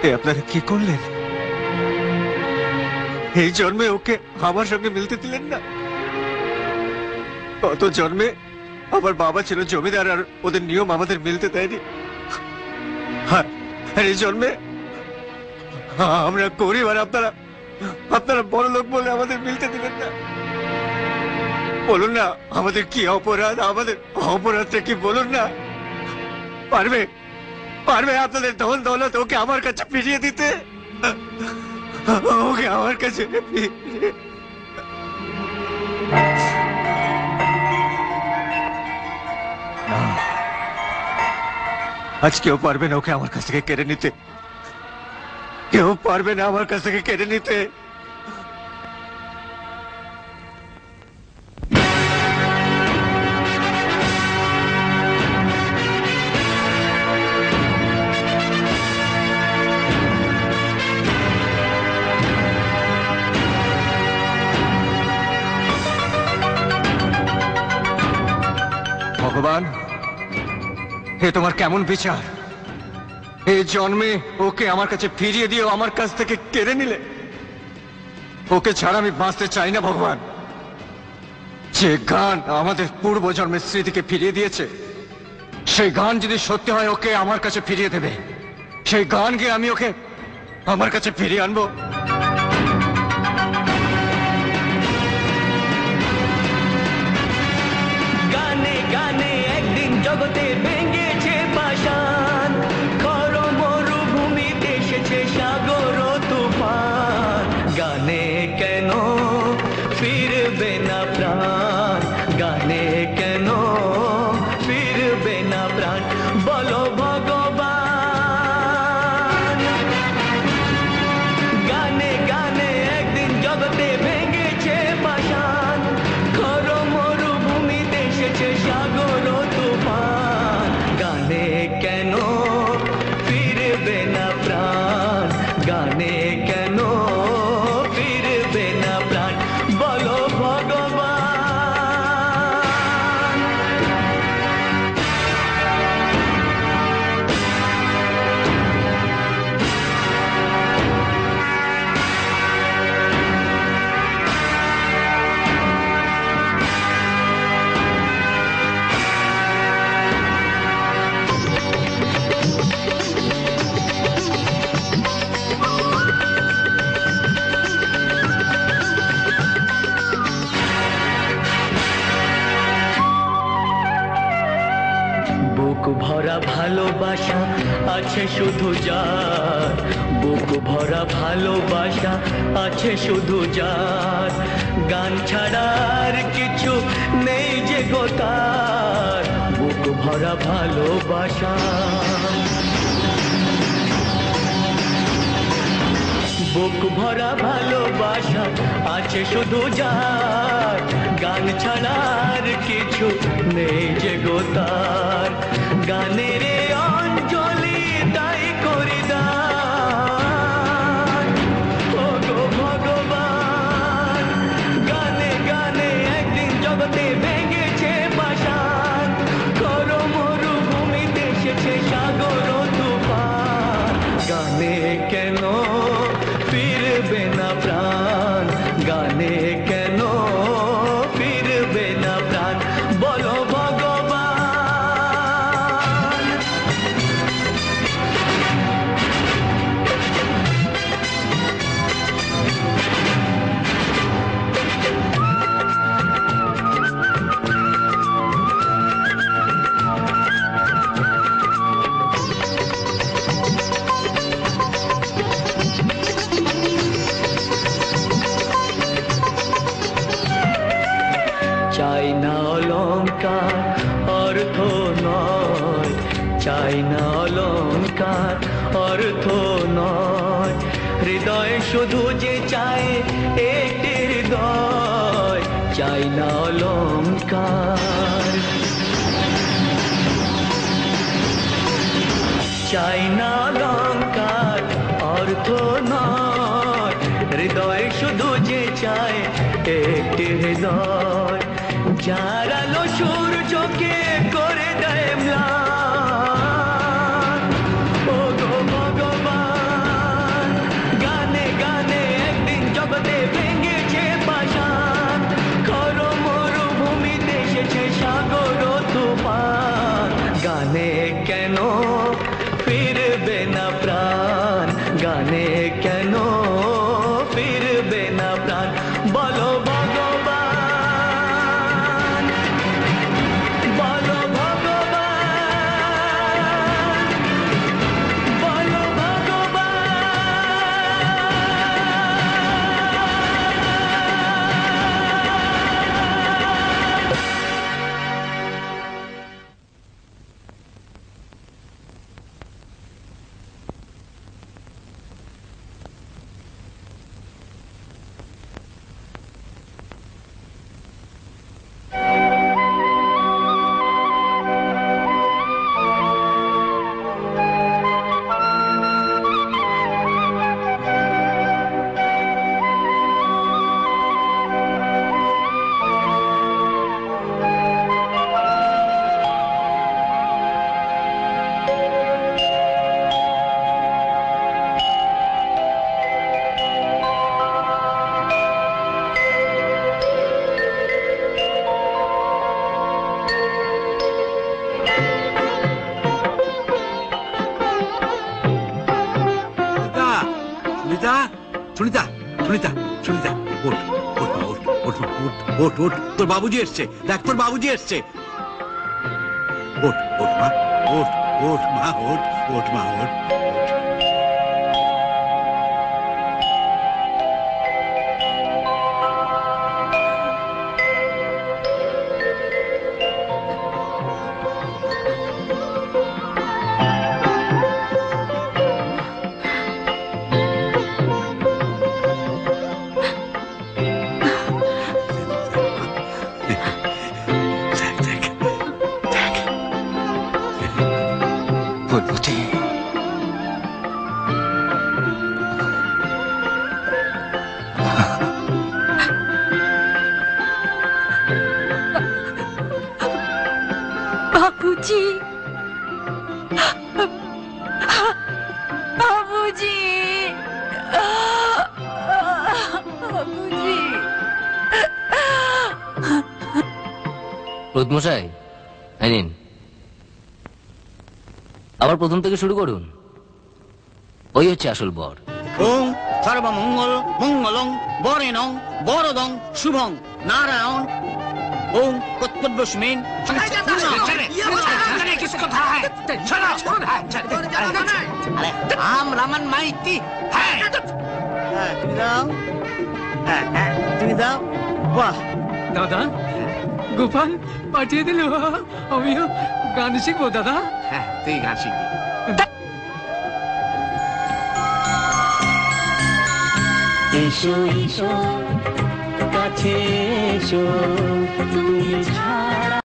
এ আপনারা কি করলেন? এই জন্মে ওকে আমার সঙ্গে মিলতে দিলেন না? কত জন্মে আমার বাবা ছিল জমিদার, আর ওদের নিয়ম আমাদের মিলতে দেয়নি। আর এই জন্মে আমরা গরিব, আর আপনারা বড় লোক বলে আমাদের মিলতে দিলেন না। বলুন না আমাদের কি অপরাধ, আমাদের অপরাধটা কি বলুন না। পারবে আপনাদের ধন দৌলত ওকে আমার কাছে ফিরিয়ে দিতে? ওকে আমার কাছে আজ কেউ পারবে না ওকে আমার কাছ থেকে কেড়ে নিতে। কেউ পারবে না আমার কাছ থেকে কেড়ে নিতে। ভগবান, হে তোমার কেমন বিচার! এই জন্মে ওকে আমার কাছে ফিরিয়ে দিয়েও আমার কাছ থেকে কেড়ে নিলে। ওকে ছাড়া আমি বাঁচতে চাই না ভগবান। যে গান আমাদের পূর্ব জন্মের স্মৃতিকে ফিরিয়ে দিয়েছে, সেই গান যদি সত্যি হয় ওকে আমার কাছে ফিরিয়ে দেবে। সেই গান গিয়ে আমি ওকে আমার কাছে ফিরিয়ে আনবো। গানে গানে একদিন জগতে ভেঙেছে পাষাণ, খর মরুভূমিতে এসেছে সাগর তুফান। গানে কেন ফিরবে না প্রাণ? গানে কেন ফিরবে না প্রাণ? বলো ভগবান। গানে গানে একদিন জগতে ভেঙেছে পাষাণ, খর মরুভূমিতে এসেছে সাগর তুফান। গানে কেন ফিরবে না প্রাণ? গানে কেন ফিরবে না প্রাণ? বলো ভগবান। বুক ভরা ভালোবাসা আছে শুধু যার, বুক ভরা ভালোবাসা আছে শুধু যার। গান ছাড়ার কিছু নেই যে গো তার, বুক ভরা ভালোবাসা। বুক ভরা ভালোবাসা আছে শুধু যার, গান ছাড়ার কিছু নেই যে গো তার। গানের অঞ্জলি তাই করি দান, ও গো ভগবান। গানে গানে একদিন জগতে ভেঙেছে পাষাণ, খর মরুভূমিতে এসেছে সাগর তুফান। গানে কেন ফিরবে না প্রাণ? গানে কেন ফিরবে না প্রাণ? বলো ভগবান। চাই না অলংকার অর্থ নয়, চাই না অলংকার অর্থ নয়। হৃদয় শুধু যে চায় একটি হৃদয়, চাই না অলংকার। চাই না অলংকার অর্থ নয়, হৃদয় শুধু যে চায় একটি হৃদয়। যার আলো সূর্যকে করে দেয় ম্লান, ও গো ভগবান। গানে কেন ফিরবে না প্রাণ, গানে কেন ফিরবে না প্রাণ, বলো ভগবান, বলো ভগবান, বলো সুনিতা, সুনিতা, সুনিতা, ওঠ, ওঠ, ওঠ, ওঠ, ওঠ, ওঠ, ওঠ, তোর বাবুজি এসছে, দেখ তোর বাবুজি এসছে। ওঠ, ওঠ মা, ওঠ, ওঠ মা, ওঠ, ওঠ মা, ওঠ। ফুলমতি, বাবুজি, বাবুজি, বাবুজি। রোদমশাই, এই নিন। আবার প্রথম থেকে শুরু করুন। ওই হচ্ছে আসল বর। ওম সর্বমঙ্গল মঙ্গলং বরেণং বরদং শুভং নারায়ণ ওম তৎপুরুষমেন আম রামান মাইতি। তুমি দাও, তুমি দাও। বাহ দাদা, গোপাল পাঠিয়ে দিল, আমিও গান শিখবো দাদা। হ্যাঁ, তুই গান শিখবি। এসো এসো কাছে এসো, তুমি ছাড়া